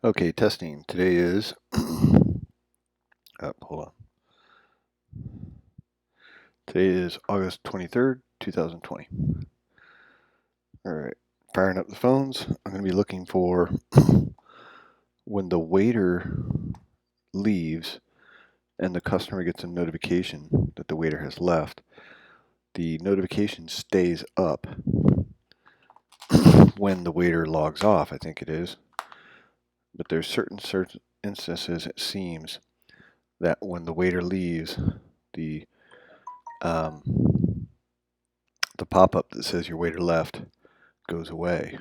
Okay, testing. Today is, hold on. Today is August 23rd, 2020. All right, firing up the phones. I'm going to be looking for when the waiter leaves and the customer gets a notification that the waiter has left. The notification stays up when the waiter logs off, I think it is. But there's certain instances, it seems, that when the waiter leaves, the um, the pop-up that says your waiter left goes away.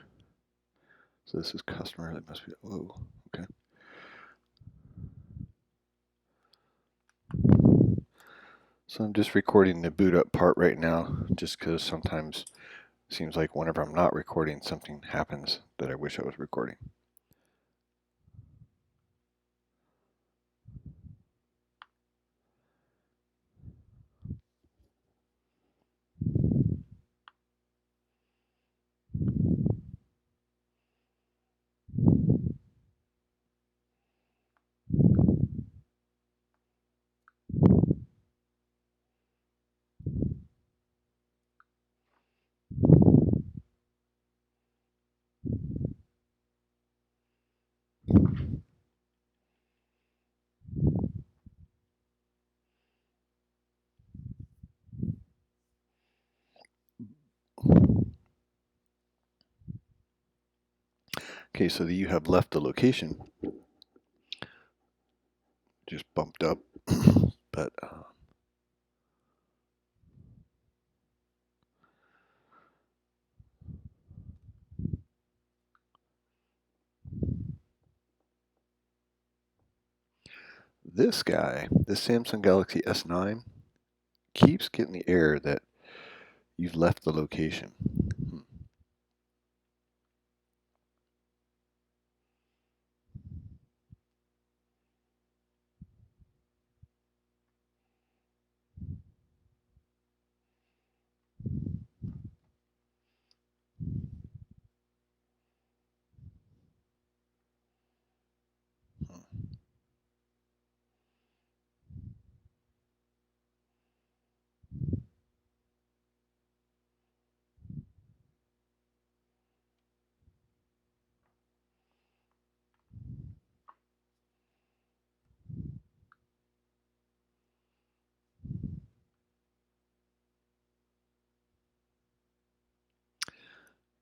So this is customer. That must be. Oh, okay. So I'm just recording the boot up part right now, just because sometimes it seems like whenever I'm not recording, something happens that I wish I was recording. Okay, so you have left the location, just bumped up, but this guy, this Samsung Galaxy S9, keeps getting the error that you've left the location.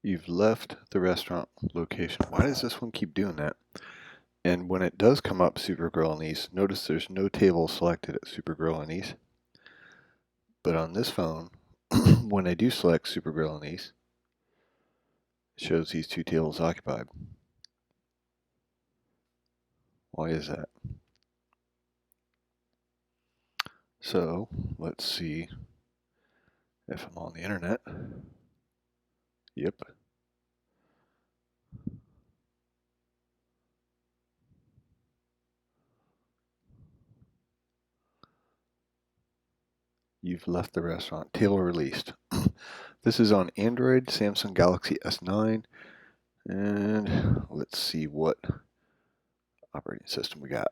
You've left the restaurant location. Why does this one keep doing that? And when it does come up Super Grill Anise, notice there's no table selected at Super Grill Anise. But on this phone, when I do select Super Grill Anise, it shows these two tables occupied. Why is that? So let's see if I'm on the internet. Yep. You've left the restaurant. Table released. This is on Android, Samsung Galaxy S9, and let's see what operating system we got.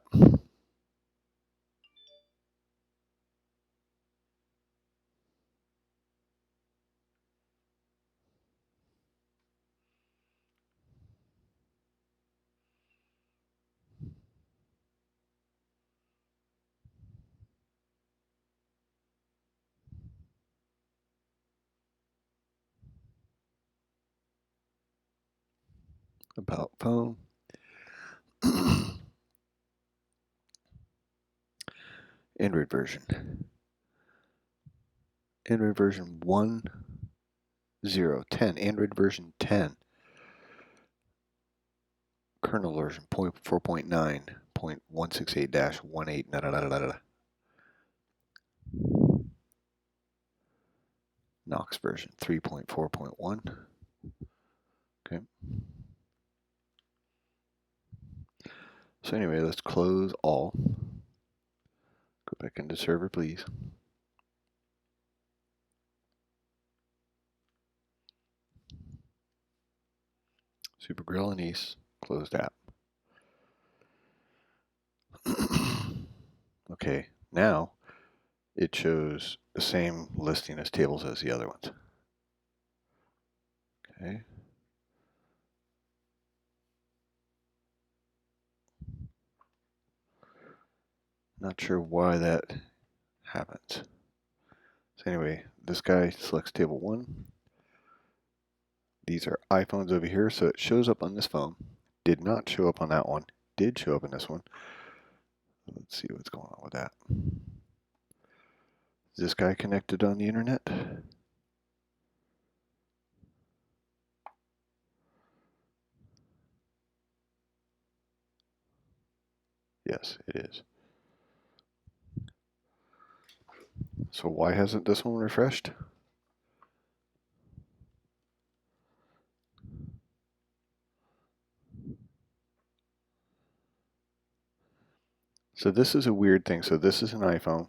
About phone. Android version. Android version 1.0.10. Android version 10. Kernel version 4.9.168-18. Knox version 3.4.1. Okay. So anyway, let's close all. Go back into server, please. Super Grill Anise, closed app. Okay, now it shows the same listing as tables as the other ones. Okay. Not sure why that happens. So anyway, this guy selects table 1. These are iPhones over here, so it shows up on this phone. Did not show up on that one. Did show up in this one. Let's see what's going on with that. Is this guy connected on the internet? Yes, it is. So why hasn't this one refreshed? So this is a weird thing. So this is an iPhone,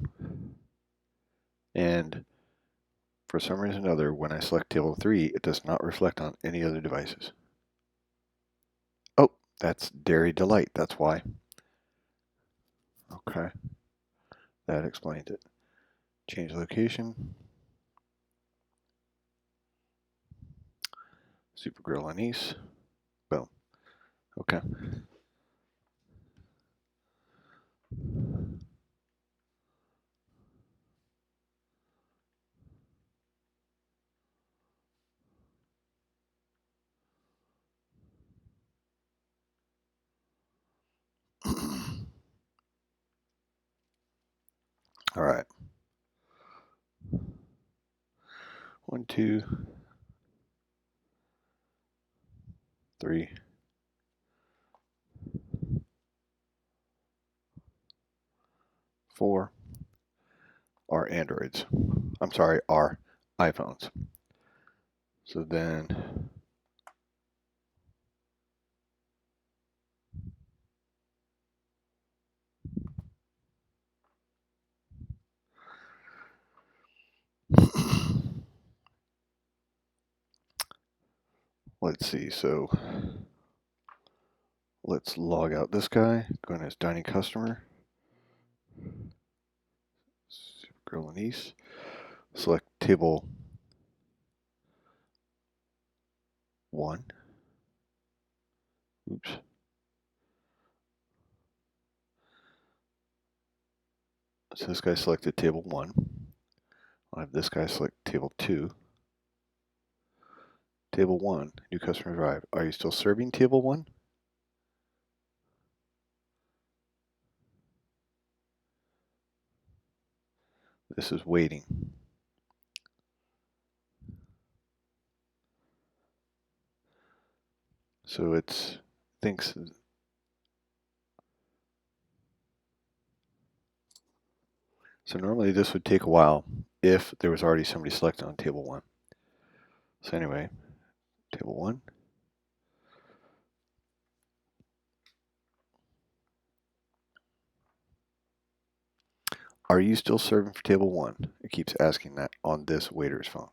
and for some reason or other, when I select table 3, it does not reflect on any other devices. Oh, that's Dairy Delight, that's why. Okay, that explains it. Change location. Super Grill Anise. Boom. Okay. All right. 1, 2, 3, 4 are Androids. I'm sorry, are iPhones. So then let's see. So let's log out this guy. Go in as dining customer. Super Grill Anise. Select table 1. Oops. So this guy selected table 1. I'll have this guy select table 2. Table 1, new customer arrived. Are you still serving table 1? This is waiting. So it thinks. So normally this would take a while if there was already somebody selected on table 1. So anyway, table 1. Are you still serving for table 1? It keeps asking that on this waiter's phone.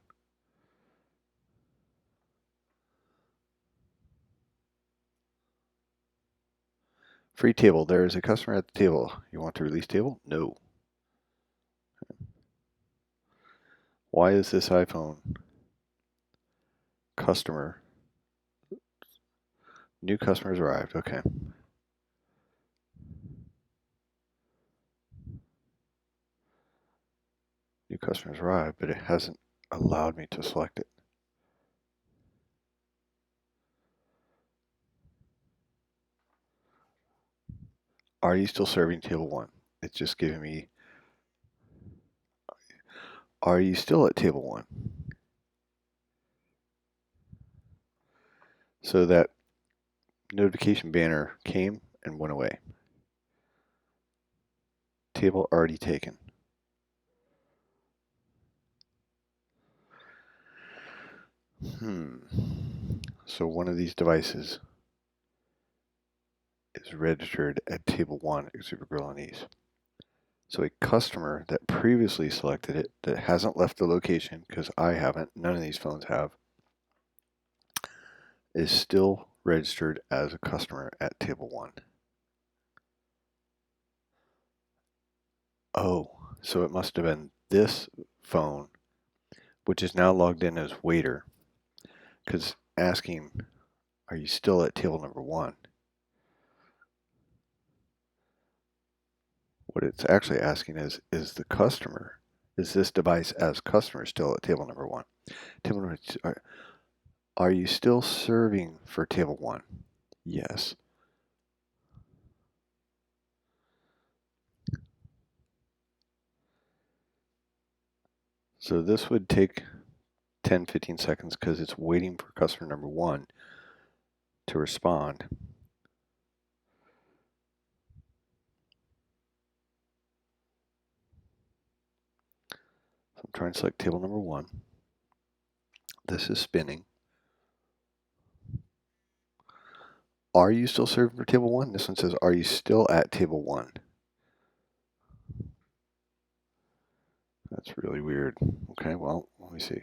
Free table. There is a customer at the table. You want to release table? No. Why is this iPhone customer? New customers arrived. Okay. New customers arrived, but it hasn't allowed me to select it. Are you still serving table 1? It's just giving me, are you still at table 1? So that notification banner came and went away. Table already taken. So one of these devices is registered at table 1 at Super Grill Anise. So a customer that previously selected it, that hasn't left the location, because I haven't, none of these phones have, is still registered as a customer at table 1. Oh, so it must have been this phone, which is now logged in as waiter, because asking, are you still at table number 1? What it's actually asking is the customer, is this device as customer still at table number 1? Table number 2, are you still serving for table 1? Yes. So this would take 10-15 seconds because it's waiting for customer number 1 to respond. So I'm trying to select table number 1. This is spinning. Are you still serving for table 1? This one says, are you still at table 1? That's really weird. Okay, well, let me see.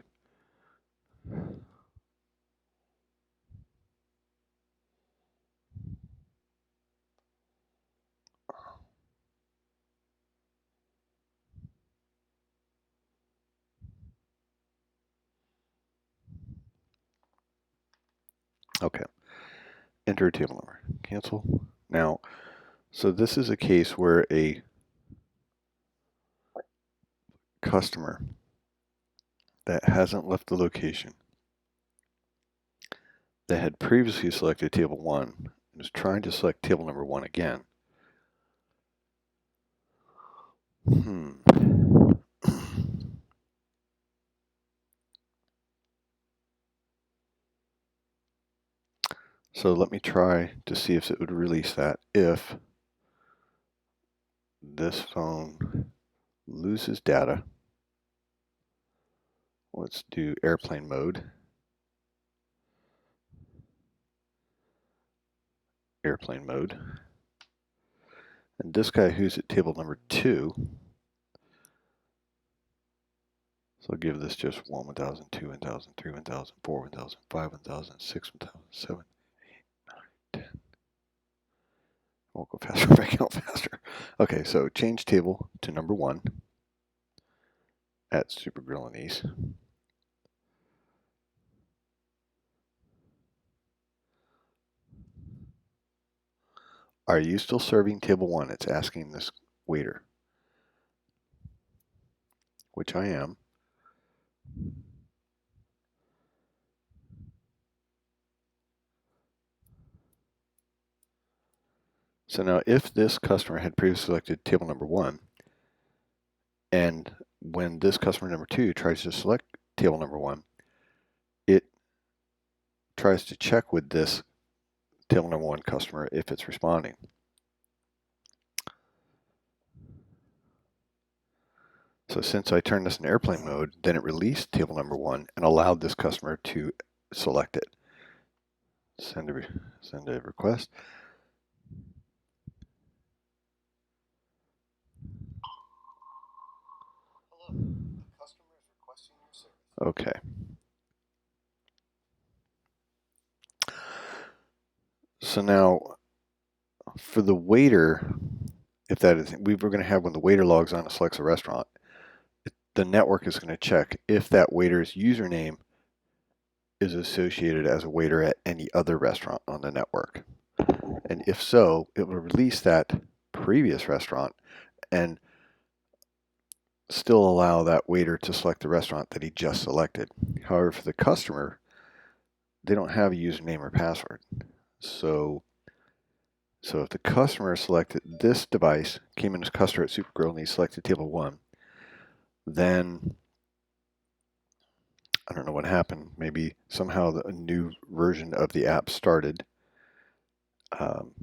Okay, enter a table number, cancel. Now, so this is a case where a customer that hasn't left the location, that had previously selected table 1, is trying to select table number 1 again. So let me try to see if it would release that if this phone loses data. Let's do airplane mode. Airplane mode. And this guy who's at table number 2, so I'll give this just 1, 1000, 2, 1000, 3, 1000, 4, 1000, 5, 1000, 6, 1000, 7, 8, 9, 10. I won't go faster if I count faster. Okay, so change table to number 1 at Super Grill and Ease. Are you still serving table 1? It's asking this waiter, which I am. So now if this customer had previously selected table number 1, and when this customer number 2 tries to select table number 1, it tries to check with this table number 1 customer if it's responding. So since I turned this in airplane mode, then it released table number 1 and allowed this customer to select it. Send a request. Hello, the customer is requesting your service. Okay. So now, for the waiter, if that is, we were going to have when the waiter logs on and selects a restaurant, the network is going to check if that waiter's username is associated as a waiter at any other restaurant on the network. And if so, it will release that previous restaurant and still allow that waiter to select the restaurant that he just selected. However, for the customer, they don't have a username or password. So if the customer selected this device, came in as customer at Super Grill, and he selected table 1, then I don't know what happened. Maybe somehow a new version of the app started and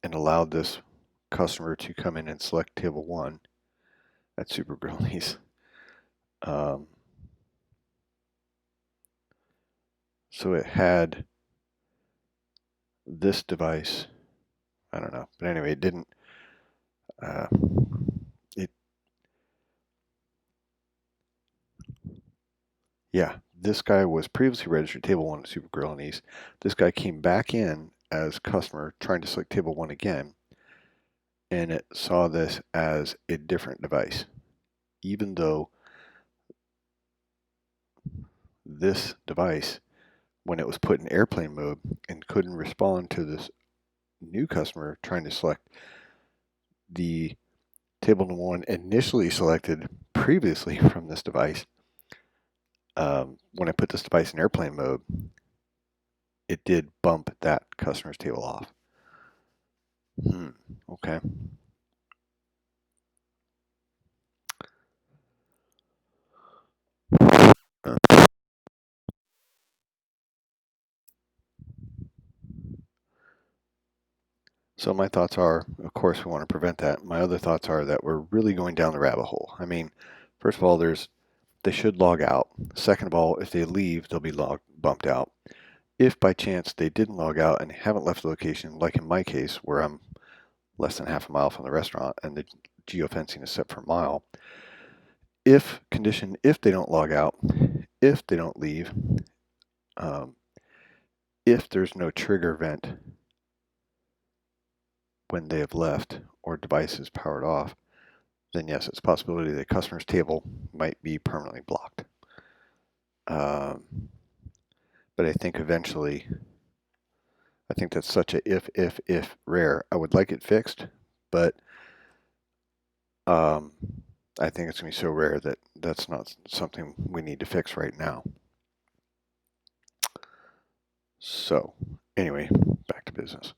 allowed this customer to come in and select table 1 at Super Grillies. So it had this device. I don't know, but anyway, it didn't. Yeah, this guy was previously registered table 1 at Super Grill and East. This guy came back in as customer trying to select table 1 again, and it saw this as a different device, even though this device, when it was put in airplane mode and couldn't respond to this new customer trying to select the table number one initially selected previously from this device, when I put this device in airplane mode, it did bump that customer's table off. Okay. So my thoughts are, of course, we want to prevent that. My other thoughts are that we're really going down the rabbit hole. I mean, first of all, they should log out. Second of all, if they leave, they'll be bumped out. If by chance they didn't log out and haven't left the location, like in my case, where I'm less than half a mile from the restaurant and the geofencing is set for a mile, if they don't log out, if they don't leave, if there's no trigger event when they have left or device is powered off, then yes, it's a possibility the customer's table might be permanently blocked. But I think eventually, I think that's such a if rare. I would like it fixed, but I think it's going to be so rare that that's not something we need to fix right now. So anyway, back to business.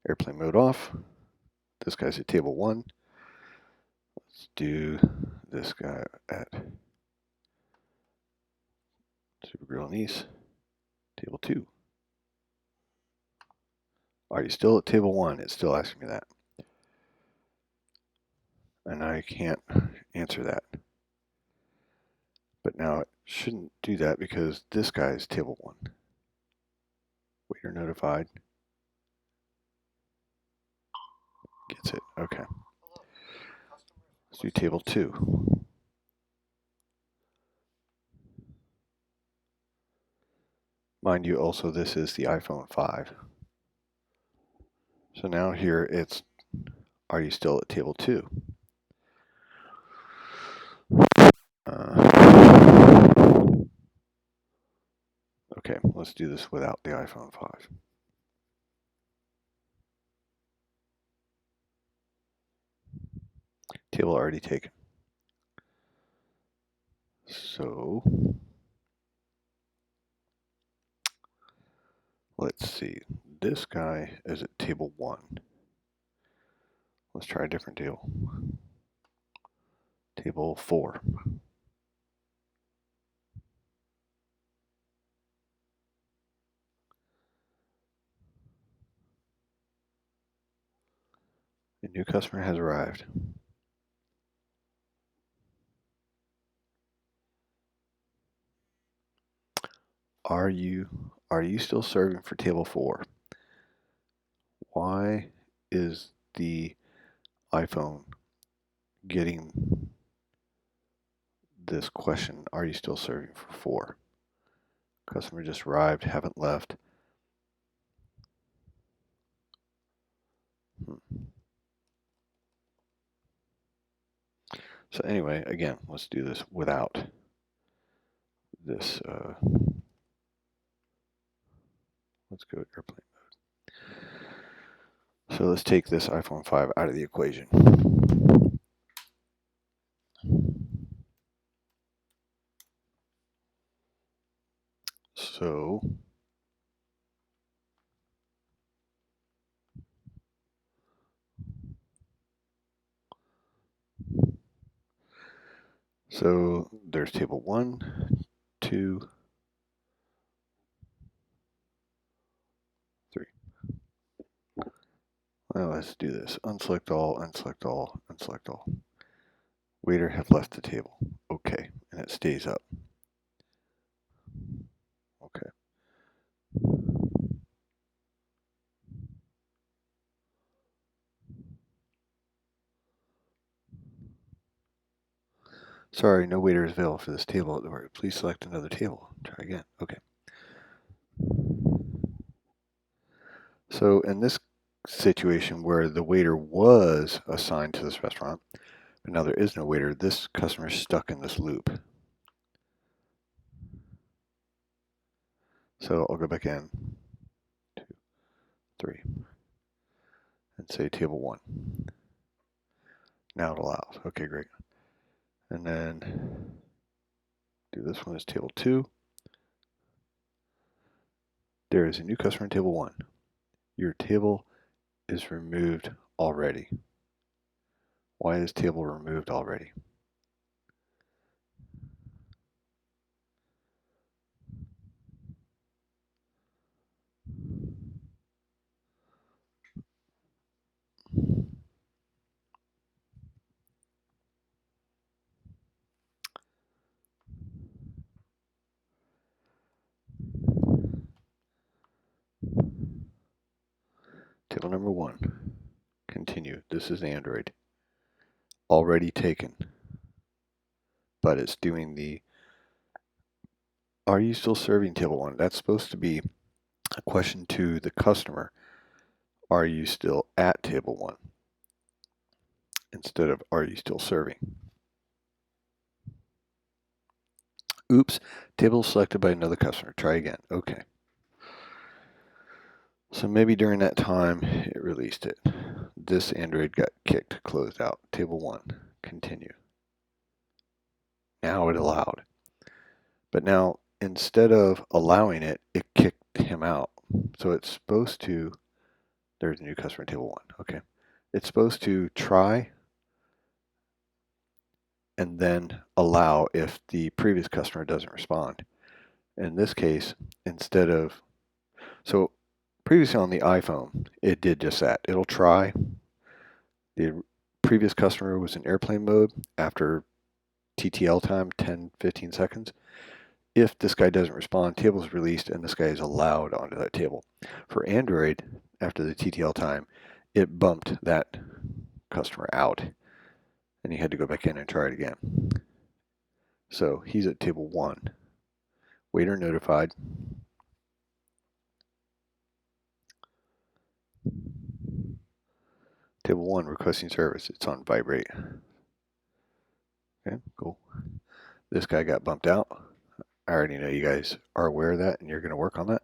Airplane mode off. This guy's at table 1. Let's do this guy at Super Grill Nice, table 2. Are you still at table 1? It's still asking me that. And I can't answer that. But now it shouldn't do that because this guy is table 1. Waiter notified. Gets it. Okay. Let's do table 2. Mind you, also this is the iPhone 5. So now here it's, are you still at table 2? Okay, let's do this without the iPhone 5. Table already taken. So let's see. This guy is at table 1. Let's try a different table. Table 4. A new customer has arrived. Are you still serving for table 4? Why is the iPhone getting this question? Are you still serving for 4? Customer just arrived, haven't left. So anyway, again, let's do this without this. Let's go airplane mode. So let's take this iPhone 5 out of the equation. So there's table 1, 2, 3. Well, let's do this. Unselect all, unselect all, unselect all. Waiter have left the table. Okay, and it stays up. Okay. Sorry, no waiter is available for this table at the work. Please select another table. Try again. Okay. So in this situation where the waiter was assigned to this restaurant, but now there is no waiter. This customer is stuck in this loop. So I'll go back in, 2, 3, and say table 1. Now it allows. Okay, great. And then do this one as table 2. There is a new customer in table 1. Your table is removed already. Why is table removed already? Table number 1. Continue. This is Android. Already taken. But it's doing the are you still serving table 1? That's supposed to be a question to the customer. Are you still at table 1? Instead of are you still serving? Oops, table selected by another customer. Try again. Okay. So maybe during that time it released it. This Android got kicked, closed out. Table 1. Continue. Now it allowed. But now instead of allowing it, it kicked him out. So it's supposed to, there's a new customer in table 1. Okay. It's supposed to try and then allow if the previous customer doesn't respond. In this case, instead of, so previously on the iPhone, it did just that. It'll try. The previous customer was in airplane mode after TTL time, 10, 15 seconds. If this guy doesn't respond, table is released and this guy is allowed onto that table. For Android, after the TTL time, it bumped that customer out and he had to go back in and try it again. So he's at table 1. Waiter notified. Table 1 requesting service. It's on vibrate. Okay, cool. This guy got bumped out. I already know you guys are aware of that and you're going to work on that.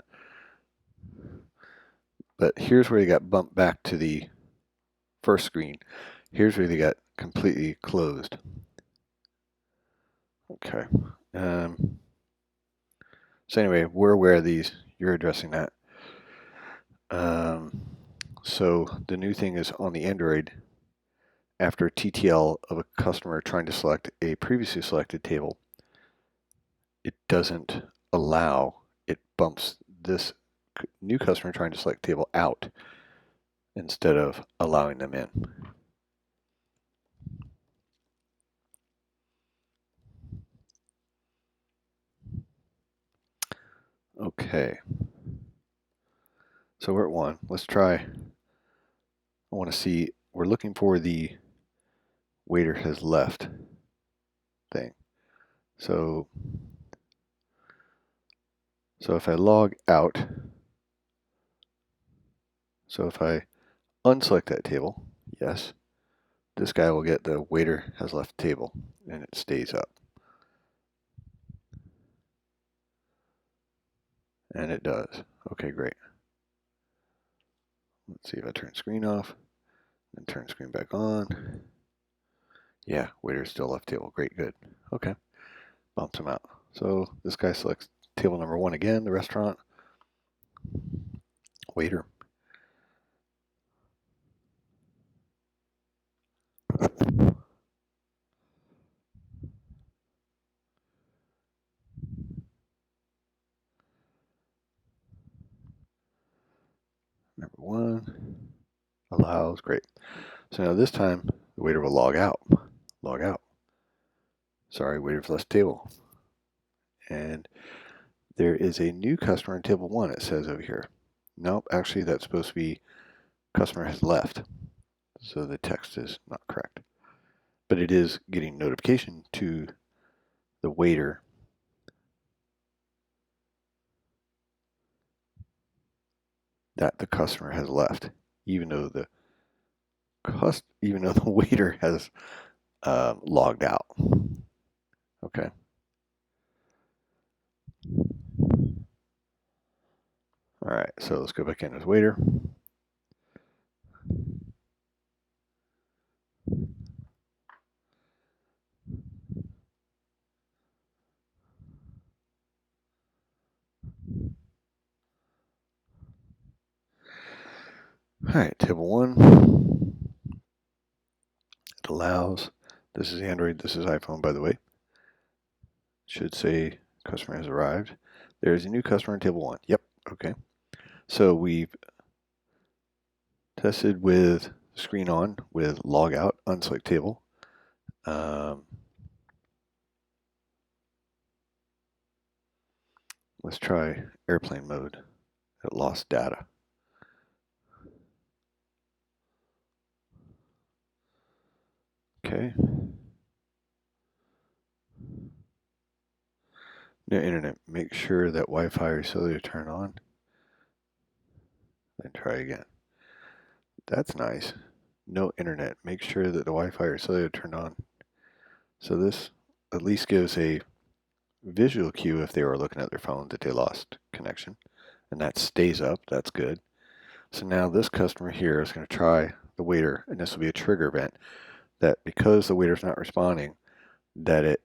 But here's where he got bumped back to the first screen. Here's where they got completely closed. Okay. So anyway, we're aware of these. You're addressing that. So the new thing is on the Android, after TTL of a customer trying to select a previously selected table, it doesn't allow, it bumps this new customer trying to select table out instead of allowing them in. Okay. So we're at 1. Let's try. I want to see, we're looking for the waiter has left thing. So if I log out, so if I unselect that table, yes, this guy will get the waiter has left table and it stays up. And it does. Okay, great. Let's see if I turn screen off and turn screen back on. Yeah, waiter still left table. Great, good. Okay, bumps him out. So this guy selects table number 1 again, the restaurant. Waiter. Number 1 allows. Great. So now this time the waiter will log out. Log out. Sorry, waiter's left table. And there is a new customer in table 1, it says over here. Nope, actually that's supposed to be customer has left. So the text is not correct. But it is getting notification to the waiter that the customer has left. even though the waiter has logged out. Okay. All right, so let's go back in as waiter. All right, table 1. It allows, this is Android, this is iPhone, by the way. Should say customer has arrived. There's a new customer in table 1. Yep, okay. So we've tested with the screen on with log out, unselect table. Let's try airplane mode. It lost data. Okay. No internet. Make sure that Wi-Fi or cellular turn on. Then try again. That's nice. No internet. Make sure that the Wi-Fi or cellular turned on. So this at least gives a visual cue if they were looking at their phone that they lost connection. And that stays up. That's good. So now this customer here is going to try the waiter, and this will be a trigger event that because the waiter's not responding, that it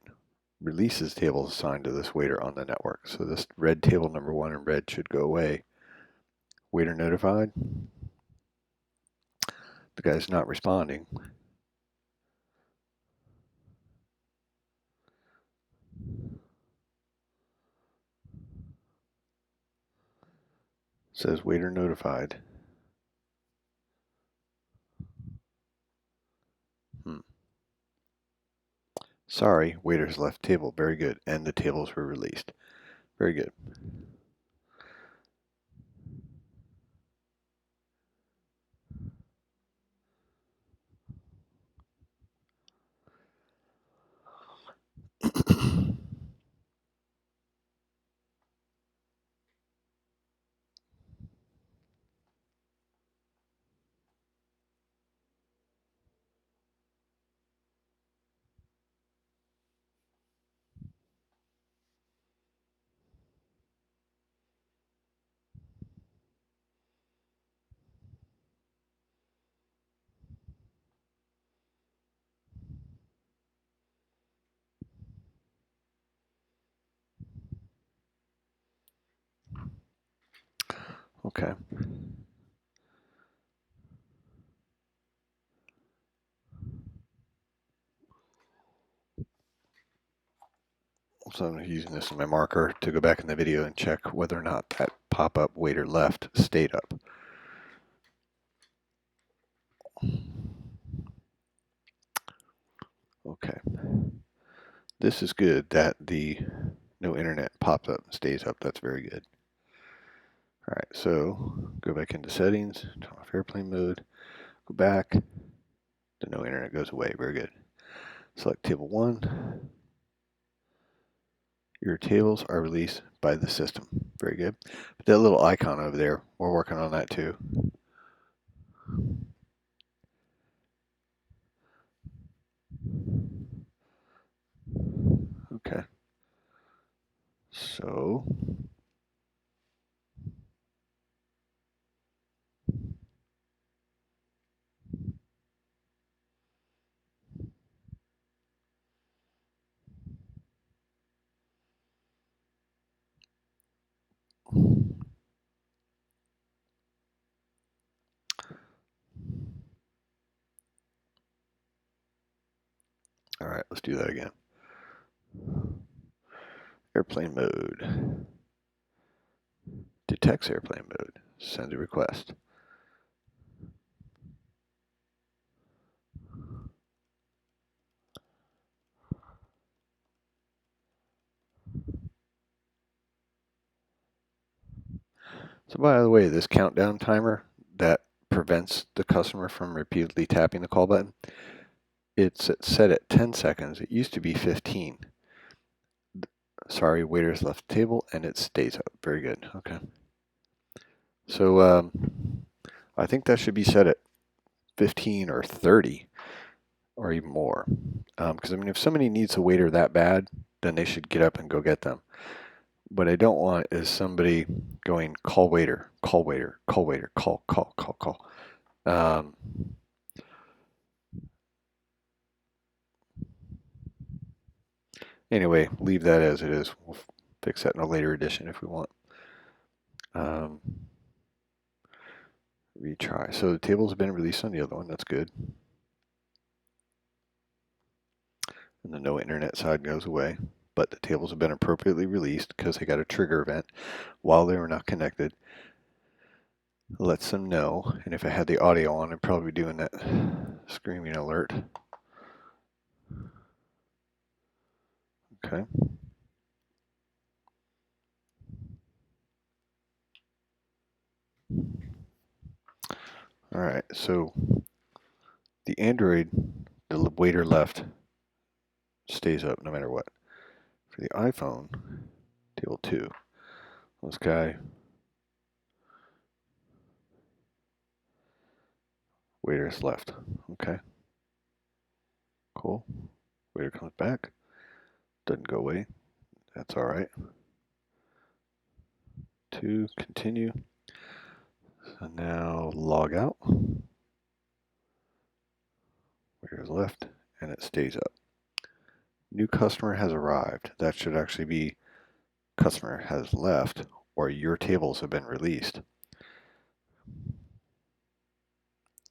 releases tables assigned to this waiter on the network. So this red table number 1 in red should go away. Waiter notified. The guy's not responding. Says waiter notified. Sorry, waiter's left table. Very good. And the tables were released. Very good. Okay. So I'm using this as my marker to go back in the video and check whether or not that pop-up waiter left stayed up. Okay. This is good that the no internet pops up and stays up. That's very good. All right, so go back into settings, turn off airplane mode, go back, the no internet goes away. Very good. Select table 1. Your tables are released by the system. Very good. But that little icon over there, we're working on that too. Okay. So all right, let's do that again. Airplane mode. Detects airplane mode. Send a request. So by the way, this countdown timer that prevents the customer from repeatedly tapping the call button, it's set at 10 seconds. It used to be 15. Sorry, waiter's left table, and it stays up. Very good. Okay. So I think that should be set at 15 or 30 or even more. Because I mean, if somebody needs a waiter that bad, then they should get up and go get them. What I don't want is somebody going, call waiter, call waiter, call waiter, call, call, call, call. Anyway, leave that as it is. We'll fix that in a later edition if we want. Retry. So the tables have been released on the other one. That's good. And the no internet side goes away. But the tables have been appropriately released because they got a trigger event while they were not connected. Lets them know. And if I had the audio on, I'd probably be doing that screaming alert. Okay. All right, so the Android, the waiter left, stays up no matter what. For the iPhone, table 2, this guy, waiter is left. Okay. Cool. Waiter comes back. Doesn't go away. That's all right. 2, continue. So now log out. Waiter's left, and it stays up. New customer has arrived. That should actually be customer has left, or your tables have been released.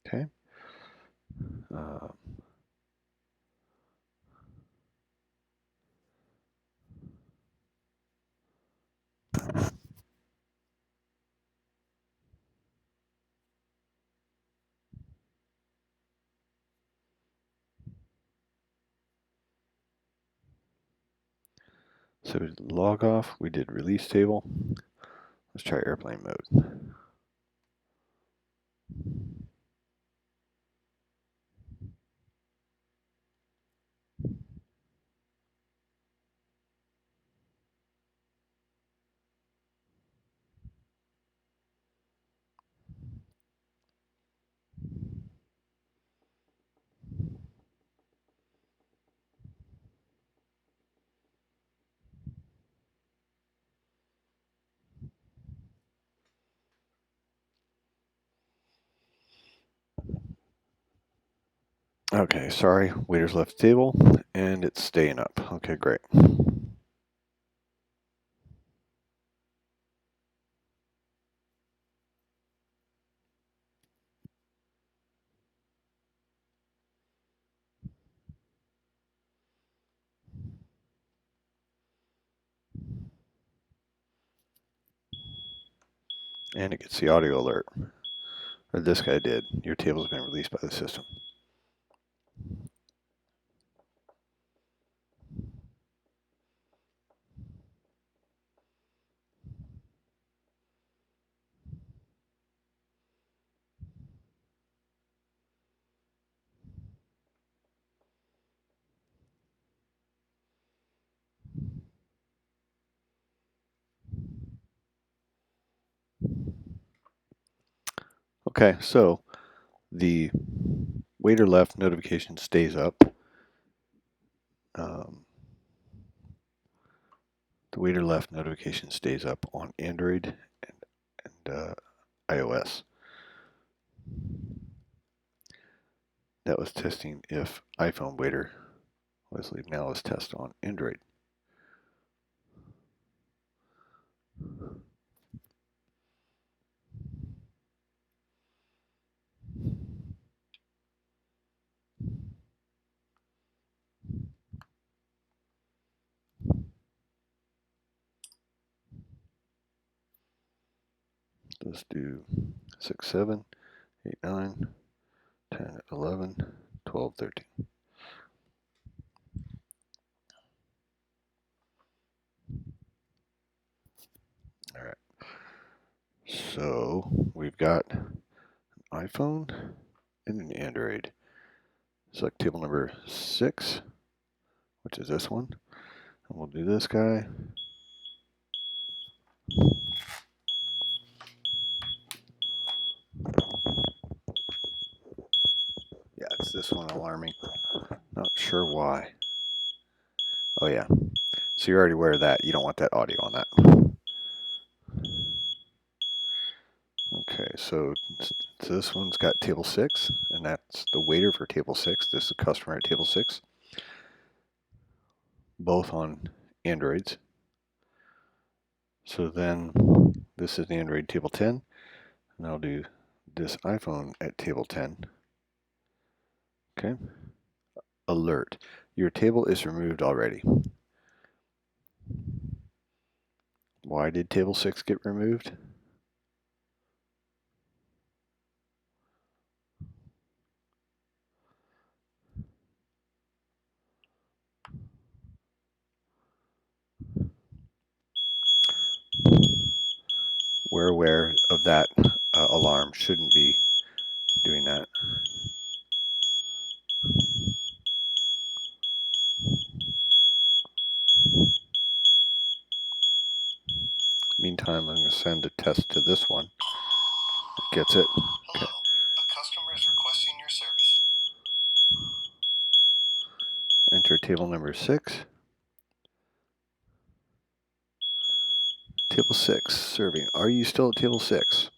Okay. So log off, we did release table. Let's try airplane mode. Okay, sorry, waiter's left the table, and it's staying up. Okay, great. And it gets the audio alert. Or this guy did. Your table has been released by the system. Okay, so the waiter left notification stays up. The waiter left notification stays up on Android and iOS. That was testing if iPhone waiter was leave. Now let's test on Android. Let's do 6, 7, 8, 9, 10, 11, 12, 13. All right. So we've got an iPhone and an Android. Select table number 6, which is this one. And we'll do this guy. is this one alarming? Not sure why. Oh yeah. So you're already aware of that. You don't want that audio on that. Okay, so this one's got table 6, and that's the waiter for table 6. This is a customer at table 6. Both on Androids. So then this is the Android table 10, and I'll do this iPhone at table 10. Okay. Alert. Your table is removed already. Why did table 6 get removed? We're aware of that alarm. Shouldn't be doing that. Meantime, I'm going to send a test to this one. It gets it. Hello, a customer is requesting your service. Enter table number 6. Table 6, serving. Are you still at table 6?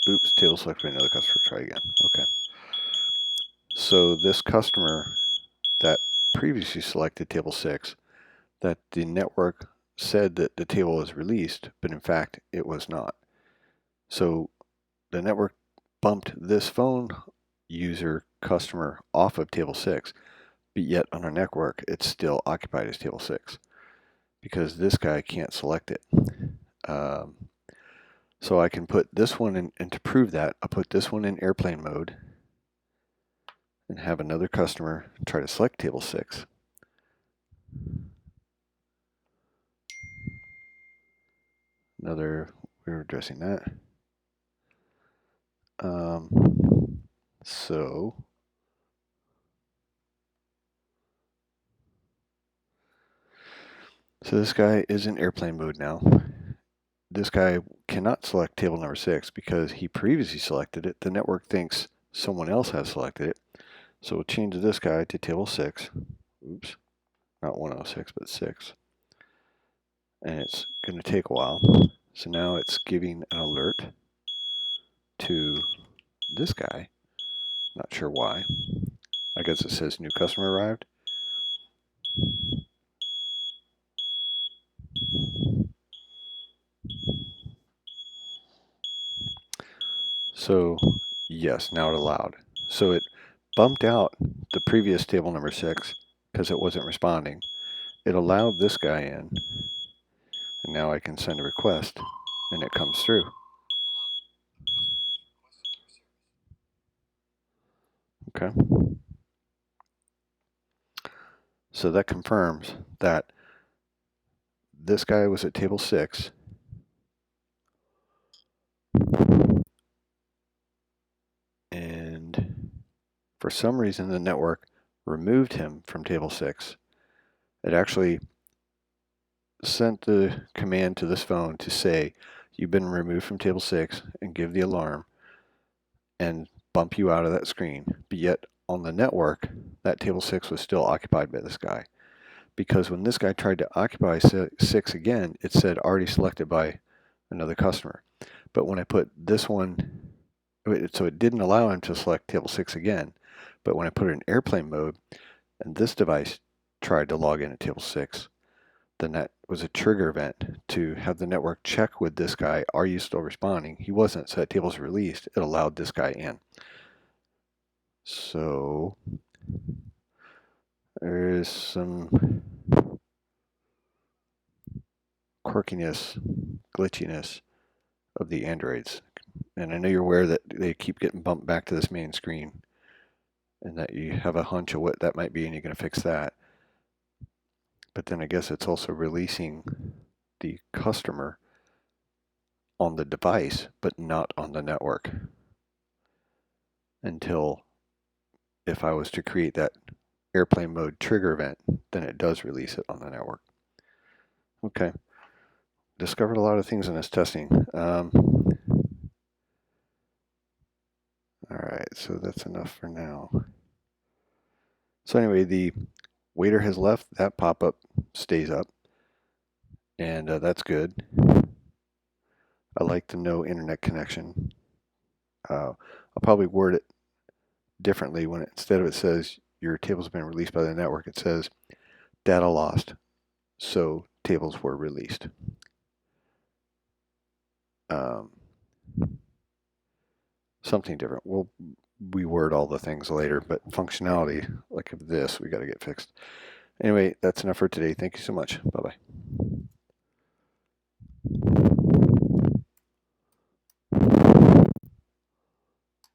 Oops, table selected by another customer. Try again. Okay. So this customer that previously selected table 6, that the network said that the table was released, but in fact it was not. So the network bumped this phone user customer off of table 6, but yet on our network it's still occupied as table 6 because this guy can't select it. So I can put this one in, and to prove that, I'll put this one in airplane mode and have another customer try to select table 6. We were addressing that. So this guy is in airplane mode now. This guy cannot select table number 6 because he previously selected it. The network thinks someone else has selected it. So we'll change this guy to table 6. Oops, not 106, but 6. And it's going to take a while. So now it's giving an alert to this guy. Not sure why. I guess it says new customer arrived. So yes, now it allowed. So it bumped out the previous table number 6 because it wasn't responding. It allowed this guy in, and now I can send a request and it comes through. Okay. So that confirms that this guy was at table 6. And for some reason, the network removed him from table 6. It actually sent the command to this phone to say, you've been removed from table 6, and give the alarm and bump you out of that screen. But yet on the network, that table 6 was still occupied by this guy. Because when this guy tried to occupy 6 again, it said already selected by another customer. But when I put this one, so it didn't allow him to select table 6 again. But when I put it in airplane mode, and this device tried to log in at table 6, then that was a trigger event to have the network check with this guy, are you still responding? He wasn't, so that table's released. It allowed this guy in. So there is some quirkiness, glitchiness of the Androids. And I know you're aware that they keep getting bumped back to this main screen and that you have a hunch of what that might be and you're going to fix that. But then I guess it's also releasing the customer on the device, but not on the network until if I was to create that airplane mode trigger event, then it does release it on the network. Okay. Discovered a lot of things in this testing. All right, so that's enough for now. So anyway, the waiter has left. That pop-up stays up, and that's good. I like the no internet connection. I'll probably word it differently when instead of it says your tables have been released by the network, it says data lost, so tables were released. Something different. We'll reword all the things later, but functionality like of this, we got to get fixed. Anyway, that's enough for today. Thank you so much. Bye-bye.